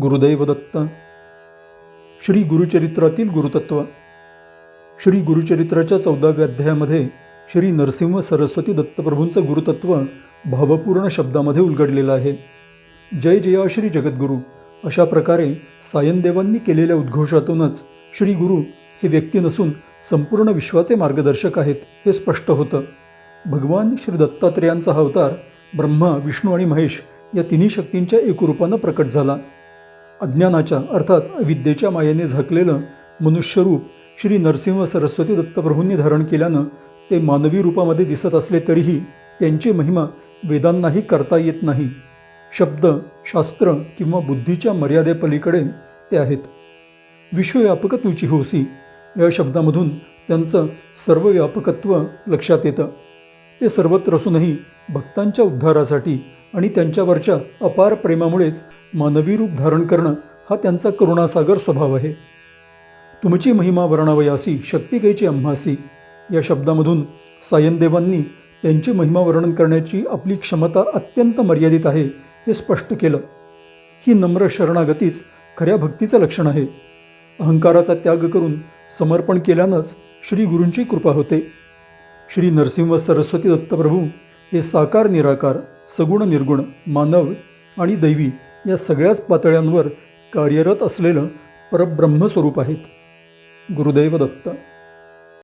गुरुदैव दत्त. श्री गुरुचरित्रातील गुरुतत्व. श्री गुरुचरित्राच्या 14व्या अध्यायामध्ये श्री नरसिंह सरस्वती दत्तप्रभूंचं गुरुतत्व भावपूर्ण शब्दामध्ये उलगडलेलं आहे. जय जया श्री जगद्गुरू अशा प्रकारे सायनदेवांनी केलेल्या उद्घोषातूनच श्री गुरु हे व्यक्ती नसून संपूर्ण विश्वाचे मार्गदर्शक आहेत हे स्पष्ट होतं. भगवान श्री दत्तात्रेयांचा हा अवतार ब्रह्मा, विष्णू आणि महेश या तिन्ही शक्तींच्या एकरूपानं प्रकट झाला. अज्ञानाच्या अर्थात अविद्येच्या मायेने झाकलेलं मनुष्यरूप श्री नरसिंह सरस्वती दत्तप्रभूंनी धारण केल्यानं ते मानवी रूपामध्ये दिसत असले तरीही त्यांची महिमा वेदांनाही करता येत नाही. शब्द, शास्त्र किंवा बुद्धीच्या मर्यादेपलीकडे ते आहेत. विश्वव्यापक तुची होसी या शब्दामधून त्यांचं सर्वव्यापकत्व लक्षात येतं. ते सर्वत्र असूनही भक्तांच्या उद्धारासाठी आणि त्यांच्यावरच्या अपार प्रेमामुळेच मानवी रूप धारण करणं हा त्यांचा करुणासागर स्वभाव आहे. तुमची महिमा वर्णावयासी शक्ती कैची आम्हासी या शब्दामधून सायनदेवांनी त्यांची महिमा वर्णन करण्याची आपली क्षमता अत्यंत मर्यादित आहे हे स्पष्ट केलं. ही नम्र शरणागतीच खऱ्या भक्तीचं लक्षण आहे. अहंकाराचा त्याग करून समर्पण केल्यानंच श्री गुरूंची कृपा होते. श्री नरसिंह सरस्वती दत्तप्रभू हे साकार निराकार, सगुण निर्गुण, मानव आणि दैवी या सगळ्याच पातळ्यांवर कार्यरत असलेलं परब्रह्मस्वरूप आहेत. गुरुदैव दत्त.